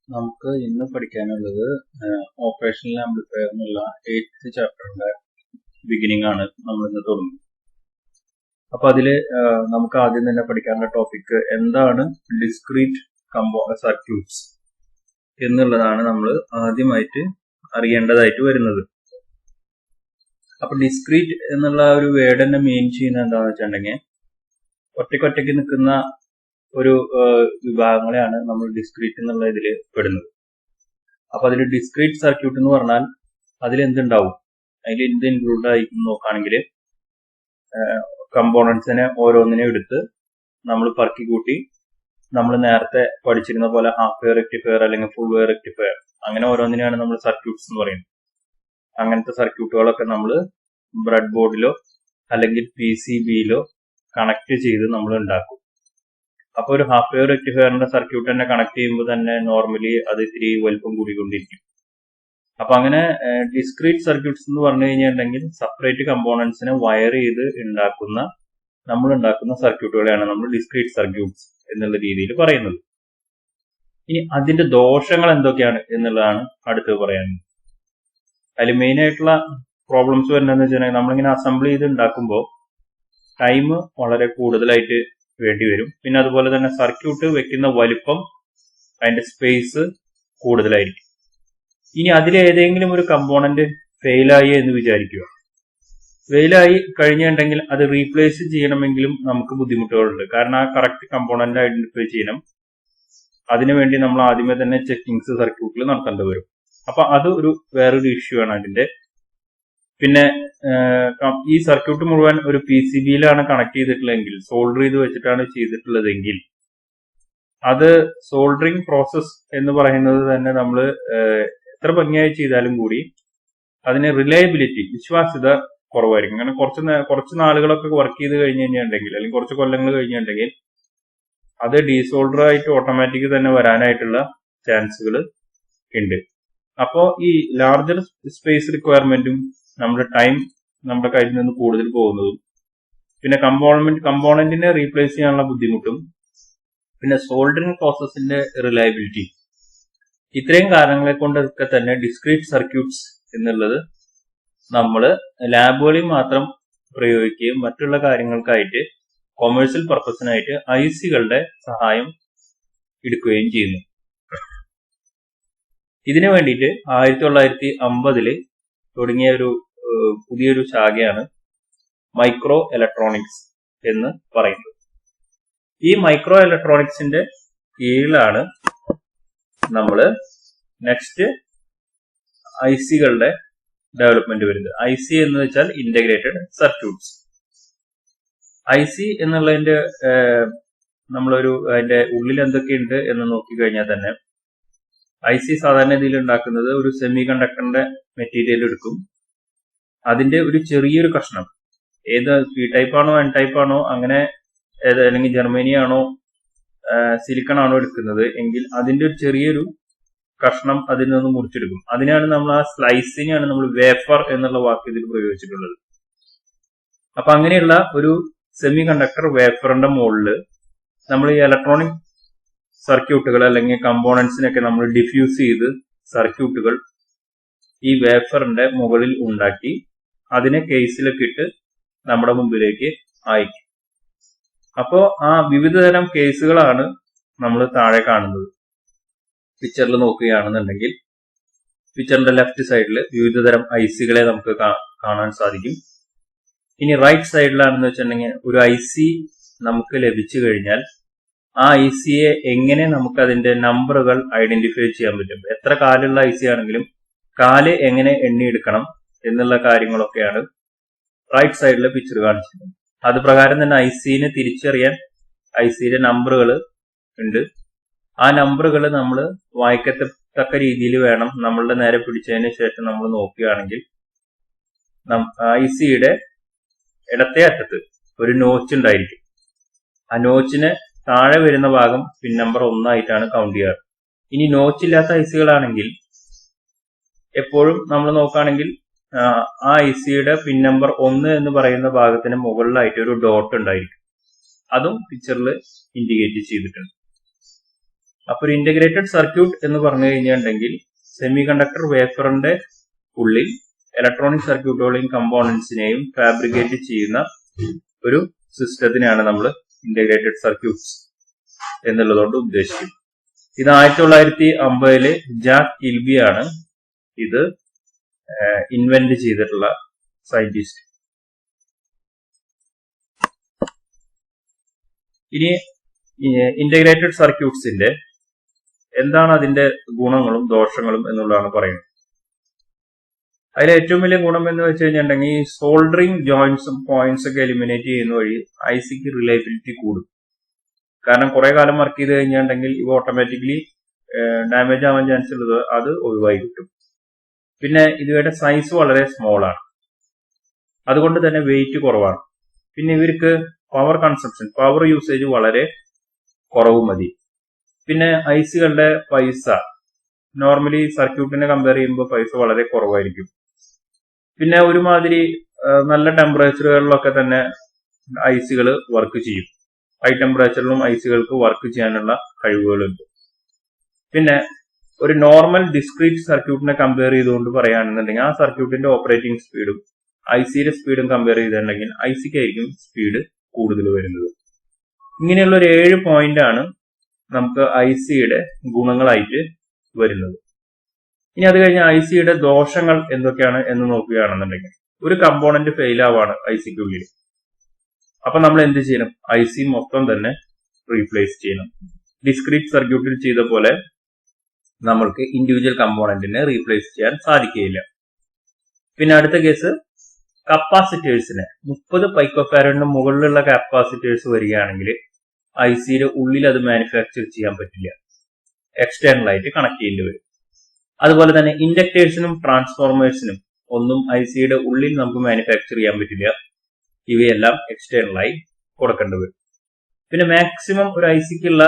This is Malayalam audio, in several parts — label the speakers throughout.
Speaker 1: നമുക്ക് ഇന്ന് പഠിക്കാനുള്ളത് ഓപ്പറേഷണൽ ആംപ്ലിഫയർ എന്നുള്ള 8th ചാപ്റ്ററിന്റെ ബിഗിനിങ് ആണ് നമ്മൾ ഇന്ന് തുടങ്ങുന്നത്. അപ്പൊ അതില് നമുക്ക് ആദ്യം തന്നെ പഠിക്കാനുള്ള ടോപ്പിക് എന്താണ് ഡിസ്ക്രീറ്റ് സർക്യൂട്ട്സ് എന്നുള്ളതാണ് നമ്മൾ ആദ്യമായിട്ട് അറിയേണ്ടതായിട്ട് വരുന്നത്. അപ്പൊ ഡിസ്ക്രീറ്റ് എന്നുള്ള ഒരു വേർഡ് തന്നെ മീൻ ചെയ്യുന്നത് എന്താണെന്ന് വെച്ചിട്ടുണ്ടെങ്കിൽ ഒറ്റയ്ക്കൊറ്റയ്ക്ക് നിൽക്കുന്ന ഒരു വിഭാഗങ്ങളെയാണ് നമ്മൾ ഡിസ്ക്രീറ്റ് എന്നുള്ള ഇതിൽ പെടുന്നത്. അപ്പൊ അതിൽ ഡിസ്ക്രീറ്റ് സർക്യൂട്ട് എന്ന് പറഞ്ഞാൽ അതിൽ എന്തുണ്ടാവും, അതിൽ എന്ത് ഇൻക്ലൂഡ് ആയിരിക്കും നോക്കുകയാണെങ്കിൽ കമ്പോണൻസിനെ ഓരോന്നിനെ എടുത്ത് നമ്മൾ പറക്കി കൂട്ടി നമ്മൾ നേരത്തെ പഠിച്ചിരുന്ന പോലെ ഹാഫ് വെയർ റെക്ടിഫയർ അല്ലെങ്കിൽ ഫുൾ വെയർ റെക്ടിഫയർ അങ്ങനെ ഓരോന്നിനെയാണ് നമ്മൾ സർക്യൂട്ട്സ് എന്ന് പറയുന്നത്. അങ്ങനത്തെ സർക്യൂട്ടുകളൊക്കെ നമ്മൾ ബ്രെഡ് ബോർഡിലോ അല്ലെങ്കിൽ PCBയിലോ കണക്ട് ചെയ്ത് നമ്മൾ ഉണ്ടാക്കും. അപ്പൊ ഒരു ഹാഫ് വെയർ റെക്ടിഫയറിന്റെ സർക്യൂട്ട് തന്നെ കണക്ട് ചെയ്യുമ്പോൾ തന്നെ നോർമലി അത് ഇത്തിരി വലുപ്പം കൂടിക്കൊണ്ടിരിക്കും. അപ്പൊ അങ്ങനെ ഡിസ്ക്രീറ്റ് സർക്യൂട്ട്സ് എന്ന് പറഞ്ഞു കഴിഞ്ഞിട്ടുണ്ടെങ്കിൽ സെപ്പറേറ്റ് കമ്പോണൻസിനെ വയർ ചെയ്ത് നമ്മൾ ഉണ്ടാക്കുന്ന സർക്യൂട്ടുകളെയാണ് നമ്മൾ ഡിസ്ക്രീറ്റ് സർക്യൂട്ട്സ് എന്നുള്ള രീതിയിൽ പറയുന്നത്. ഇനി അതിന്റെ ദോഷങ്ങൾ എന്തൊക്കെയാണ് എന്നുള്ളതാണ് അടുത്ത് പറയാനുള്ളത്. അതിൽ മെയിൻ ആയിട്ടുള്ള പ്രോബ്ലംസ് വരുന്നതെന്ന് വെച്ചിട്ടുണ്ടെങ്കിൽ നമ്മളിങ്ങനെ അസംബിൾ ചെയ്ത് ഉണ്ടാക്കുമ്പോൾ ടൈം വളരെ കൂടുതലായിട്ട് വേണ്ടി വരും. പിന്നെ അതുപോലെ തന്നെ സർക്യൂട്ട് വെക്കുന്ന വലിപ്പം, അതിന്റെ സ്പേസ് കൂടുതലായിരിക്കും. ഇനി അതിലേതെങ്കിലും ഒരു കമ്പോണന്റ് ഫെയിലായി എന്ന് വിചാരിക്കുക. ഫെയിലായി കഴിഞ്ഞിട്ടുണ്ടെങ്കിൽ അത് റീപ്ലേസ് ചെയ്യണമെങ്കിലും നമുക്ക് ബുദ്ധിമുട്ടുകളുണ്ട്. കാരണം ആ കറക്റ്റ് കമ്പോണന്റ് ഐഡന്റിഫൈ ചെയ്യണം. അതിനുവേണ്ടി നമ്മൾ ആദ്യമേ തന്നെ ചെക്കിങ്സ് സർക്യൂട്ടിൽ നടത്തേണ്ടി വരും. അപ്പൊ അത് വേറൊരു ഇഷ്യൂ ആണ് അതിന്റെ. പിന്നെ ഈ സർക്യൂട്ട് മുഴുവൻ ഒരു PCBയിലാണ് കണക്ട് ചെയ്തിട്ടുള്ളതെങ്കിൽ, സോൾഡർ ചെയ്ത് വെച്ചിട്ടാണ് ചെയ്തിട്ടുള്ളതെങ്കിൽ, അത് സോൾഡറിങ് പ്രോസസ് എന്ന് പറയുന്നത് തന്നെ നമ്മൾ എത്ര ഭംഗിയായി ചെയ്താലും കൂടി അതിന് റിലയബിലിറ്റി, വിശ്വാസ്യത കുറവായിരിക്കും. കാരണം കുറച്ച് നാളുകളൊക്കെ വർക്ക് ചെയ്ത് കഴിഞ്ഞിട്ടുണ്ടെങ്കിൽ അല്ലെങ്കിൽ കുറച്ച് കൊല്ലങ്ങൾ കഴിഞ്ഞിട്ടുണ്ടെങ്കിൽ അത് ഡീസോൾഡർ ആയിട്ട് ഓട്ടോമാറ്റിക് തന്നെ വരാനായിട്ടുള്ള ചാൻസുകൾ ഉണ്ട്. അപ്പോ ഈ ലാർജർ സ്പേസ് റിക്വയർമെന്റും നമ്മുടെ ടൈം നമ്മുടെ കയ്യിൽ നിന്ന് കൂടുതൽ പോകുന്നതും, പിന്നെ കമ്പോണന്റിനെ റീപ്ലേസ് ചെയ്യാനുള്ള ബുദ്ധിമുട്ടും, പിന്നെ സോൾഡറിങ് പ്രോസസ്സിന്റെ റിലയബിലിറ്റി, ഇത്രയും കാരണങ്ങളെ കൊണ്ടൊക്കെ തന്നെ ഡിസ്ക്രീറ്റ് സർക്യൂട്ട്സ് എന്നുള്ളത് നമ്മൾ ലാബുകളിൽ മാത്രം പ്രയോഗിക്കുകയും മറ്റുള്ള കാര്യങ്ങൾക്കായിട്ട് കൊമേഴ്സ്യൽ പർപ്പസിനായിട്ട് ICകളുടെ സഹായം എടുക്കുകയും ചെയ്യുന്നു. ഇതിനു വേണ്ടിയിട്ട് 1950 തുടങ്ങിയ ഒരു പുതിയൊരു ശാഖയാണ് മൈക്രോ ഇലക്ട്രോണിക്സ് എന്ന് പറയുന്നത്. ഈ മൈക്രോ ഇലക്ട്രോണിക്സിന്റെ കീഴിലാണ് നമ്മൾ നെക്സ്റ്റ് ICകളുടെ ഡെവലപ്മെന്റ് വരുന്നത്. IC എന്ന് വെച്ചാൽ ഇന്റഗ്രേറ്റഡ് സർക്യൂട്ട്സ്. IC എന്നുള്ളതിന്റെ അതിന്റെ ഉള്ളിൽ എന്തൊക്കെയുണ്ട് എന്ന് നോക്കിക്കഴിഞ്ഞാൽ തന്നെ IC സാധാരണ ഇതിൽ ഉണ്ടാക്കുന്നത് ഒരു സെമി കണ്ടക്ടറിന്റെ മെറ്റീരിയൽ എടുക്കും. അതിന്റെ ഒരു ചെറിയൊരു കഷ്ണം, ഏത് P ടൈപ്പ് ആണോ N ടൈപ്പ് ആണോ അങ്ങനെ അല്ലെങ്കിൽ ജർമ്മനി ആണോ സിലിക്കൺ ആണോ എടുക്കുന്നത് എങ്കിൽ അതിന്റെ ഒരു ചെറിയൊരു കഷ്ണം അതിൽ നിന്ന് മുറിച്ചെടുക്കും. അതിനാണ് നമ്മൾ ആ സ്ലൈസിനെയാണ് നമ്മൾ വേഫർ എന്നുള്ള വാക്ക് ഇതിൽ പ്രയോഗിച്ചിട്ടുള്ളത്. അപ്പൊ അങ്ങനെയുള്ള ഒരു സെമി കണ്ടക്ടർ വേഫറിന്റെ മുകളിൽ നമ്മൾ ഈ ഇലക്ട്രോണിക് സർക്യൂട്ടുകൾ അല്ലെങ്കിൽ കമ്പോണൻസിനൊക്കെ നമ്മൾ ഡിഫ്യൂസ് ചെയ്ത് സർക്യൂട്ടുകൾ ഈ വേഫറിന്റെ മുകളിൽ ഉണ്ടാക്കി അതിനെ കേസിലൊക്കെ ഇട്ട് നമ്മുടെ മുമ്പിലേക്ക് അയക്കും. അപ്പോ ആ വിവിധ തരം കേസുകളാണ് നമ്മൾ താഴെ കാണുന്നത്. പിക്ചറിൽ നോക്കുകയാണെന്നുണ്ടെങ്കിൽ പിക്ചറിന്റെ ലെഫ്റ്റ് സൈഡിൽ വിവിധ തരം ICകളെ നമുക്ക് കാണാൻ സാധിക്കും. ഇനി റൈറ്റ് സൈഡിലാണെന്ന് വെച്ചിട്ടുണ്ടെങ്കിൽ ഒരു IC നമുക്ക് ലഭിച്ചു കഴിഞ്ഞാൽ ആ ICയെ എങ്ങനെ നമുക്ക് അതിന്റെ നമ്പറുകൾ ഐഡന്റിഫൈ ചെയ്യാൻ പറ്റും, എത്ര കാലുള്ള IC ആണെങ്കിലും കാല് എങ്ങനെ എണ്ണിയെടുക്കണം എന്നുള്ള കാര്യങ്ങളൊക്കെയാണ് റൈറ്റ് സൈഡിലെ പിക്ചർ കാണിച്ചത്. അത് പ്രകാരം തന്നെ ICനെ തിരിച്ചറിയാൻ ICയുടെ നമ്പറുകൾ ഉണ്ട്. ആ നമ്പറുകൾ നമ്മൾ വായിക്കത്തക്ക രീതിയിൽ വേണം നമ്മളുടെ നേരെ പിടിച്ചതിന് ശേഷം നമ്മൾ നോക്കുകയാണെങ്കിൽ ICയുടെ ഇടത്തെ അറ്റത്ത് ഒരു നോച്ച് ഉണ്ടായിരിക്കും. ആ നോച്ചിന് താഴെ വരുന്ന ഭാഗം പിൻ നമ്പർ 1 ആയിട്ടാണ് കൗണ്ട് ചെയ്യാറ്. ഇനി നോച്ച് ഇല്ലാത്ത ICകളാണെങ്കിൽ എപ്പോഴും നമ്മൾ നോക്കുകയാണെങ്കിൽ ആ ICയുടെ പിൻ നമ്പർ 1 എന്ന് പറയുന്ന ഭാഗത്തിന് മുകളിലായിട്ട് ഒരു ഡോട്ട് ഉണ്ടായിരിക്കും. അതും പിക്ചറിൽ ഇൻഡിക്കേറ്റ് ചെയ്തിട്ടുണ്ട്. അപ്പൊ ഒരു ഇന്റഗ്രേറ്റഡ് സർക്യൂട്ട് എന്ന് പറഞ്ഞു കഴിഞ്ഞിട്ടുണ്ടെങ്കിൽ സെമി കണ്ടക്ടർ വേഫറിന്റെ ഉള്ളിൽ ഇലക്ട്രോണിക് സർക്യൂട്ടുകളെയും കമ്പോണൻസിനെയും ഫാബ്രിക്കേറ്റ് ചെയ്യുന്ന ഒരു സിസ്റ്റത്തിനെയാണ് നമ്മൾ ഇന്റഗ്രേറ്റഡ് സർക്യൂട്ട്സ് എന്നുള്ളതുകൊണ്ട് ഉദ്ദേശിക്കുന്നത്. ഇത് 1950 ജാക്ക് കിൽബി ആണ് ഇത് ഇൻവെന്റ് ചെയ്തിട്ടുള്ള സയന്റിസ്റ്റ്. ഇനി ഇന്റഗ്രേറ്റഡ് സർക്യൂട്ട്സിന്റെ എന്താണ് അതിന്റെ ഗുണങ്ങളും ദോഷങ്ങളും എന്നുള്ളതാണ് പറയുന്നത്. അതിൽ ഏറ്റവും വലിയ ഗുണം എന്ന് വെച്ച് കഴിഞ്ഞിട്ടുണ്ടെങ്കിൽ സോൾഡറിങ് ജോയിന്റ്സും പോയിന്റ്സ് ഒക്കെ എലിമിനേറ്റ് ചെയ്യുന്ന വഴി ഐസിക്ക് റിലയബിലിറ്റി കൂടും. കാരണം കുറെ കാലം വർക്ക് ചെയ്ത് കഴിഞ്ഞിട്ടുണ്ടെങ്കിൽ ഇവ ഓട്ടോമാറ്റിക്കലി ഡാമേജ് ആവാൻ ചാൻസ് ഉള്ളത് അത് ഒഴിവായി കിട്ടും. പിന്നെ ഇവയുടെ സൈസ് വളരെ സ്മോൾ ആണ്, അതുകൊണ്ട് തന്നെ വെയിറ്റ് കുറവാണ്. പിന്നെ ഇവർക്ക് പവർ കൺസംപ്ഷൻ, പവർ യൂസേജ് വളരെ കുറവ് മതി. പിന്നെ ഐസികളുടെ പൈസ നോർമലി സർക്യൂട്ടിനെ കമ്പയർ ചെയ്യുമ്പോൾ പൈസ വളരെ കുറവായിരിക്കും. പിന്നെ ഒരുമാതിരി നല്ല ടെമ്പറേച്ചറുകളിലൊക്കെ തന്നെ ഐസികൾ വർക്ക് ചെയ്യും. ഹൈ ടെമ്പറേച്ചറിലും ഐസികൾക്ക് വർക്ക് ചെയ്യാനുള്ള കഴിവുകളുണ്ട്. പിന്നെ ഒരു നോർമൽ ഡിസ്ക്രീറ്റ് സർക്യൂട്ടിനെ കമ്പയർ ചെയ്തുകൊണ്ട് പറയുകയാണെന്നുണ്ടെങ്കിൽ ആ സർക്യൂട്ടിന്റെ ഓപ്പറേറ്റിംഗ് സ്പീഡും ഐസിയുടെ സ്പീഡും കമ്പയർ ചെയ്തിട്ടുണ്ടെങ്കിൽ ഐസിക്കായിരിക്കും സ്പീഡ് കൂടുതൽ വരുന്നത്. ഇങ്ങനെയുള്ള ഒരു 7 പോയിന്റ് ആണ് നമുക്ക് ഐസിയുടെ ഗുണങ്ങളായിട്ട് വരുന്നത്. ഇനി അത് കഴിഞ്ഞ് ഐസിയുടെ ദോഷങ്ങൾ എന്തൊക്കെയാണ് എന്ന് നോക്കുകയാണെന്നുണ്ടെങ്കിൽ ഒരു കമ്പോണന്റ് ഫെയിൽ ആവാണ് ഐസിക്കുള്ളിൽ. അപ്പൊ നമ്മൾ എന്ത് ചെയ്യണം? ഐസി മൊത്തം തന്നെ റീപ്ലേസ് ചെയ്യണം. ഡിസ്ക്രീറ്റ് സർക്യൂട്ടിൽ ചെയ്ത പോലെ നമ്മൾക്ക് ഇൻഡിവിജ്വൽ കമ്പോണന്റിനെ റീപ്ലേസ് ചെയ്യാൻ സാധിക്കുകയില്ല. പിന്നെ അടുത്ത കേസ് കപ്പാസിറ്റേഴ്സിനെ 30 പൈക്കോഫാരഡിന് മുകളിലുള്ള കപ്പാസിറ്റേഴ്സ് വരികയാണെങ്കിൽ ഐസിയുടെ ഉള്ളിൽ അത് മാനുഫാക്ചർ ചെയ്യാൻ പറ്റില്ല, എക്സ്റ്റേണൽ ആയിട്ട് കണക്ട് ചെയ്യേണ്ടി വരും. അതുപോലെ തന്നെ ഇൻഡക്ടേഴ്സിനും ട്രാൻസ്ഫോർമേഴ്സിനും ഒന്നും ഐസിയുടെ ഉള്ളിൽ നമുക്ക് മാനുഫാക്ചർ ചെയ്യാൻ പറ്റില്ല, ഇവയെല്ലാം എക്സ്റ്റേണൽ ആയി കൊടുക്കേണ്ടി വരും. പിന്നെ മാക്സിമം ഒരു ഐസിക്കുള്ള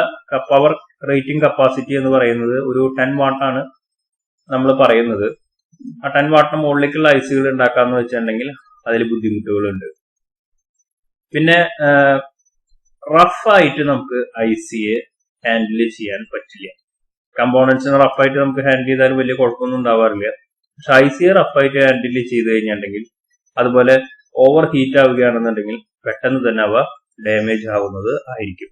Speaker 1: പവർ റേറ്റിംഗ് കപ്പാസിറ്റി എന്ന് പറയുന്നത് ഒരു 10 വാട്ടാണ് നമ്മൾ പറയുന്നത്. ആ 10 വാട്ടിന് മുകളിലേക്കുള്ള ഐസികൾ ഉണ്ടാക്കാന്ന് വെച്ചിട്ടുണ്ടെങ്കിൽ അതിൽ ബുദ്ധിമുട്ടുകളുണ്ട്. പിന്നെ റഫായിട്ട് നമുക്ക് ഐസിയെ ഹാൻഡിൽ ചെയ്യാൻ പറ്റില്ല. കമ്പോണൻസിനെ റഫായിട്ട് നമുക്ക് ഹാൻഡിൽ ചെയ്താലും വലിയ കുഴപ്പമൊന്നും ഉണ്ടാവാറില്ല. പക്ഷെ ഐസിയെ റഫായിട്ട് ഹാൻഡിൽ ചെയ്ത് കഴിഞ്ഞിട്ടുണ്ടെങ്കിൽ അതുപോലെ ഓവർ ഹീറ്റ് ആവുകയാണെന്നുണ്ടെങ്കിൽ പെട്ടെന്ന് തന്നെ അവ ഡാമേജ് ആവുന്നത് ആയിരിക്കും.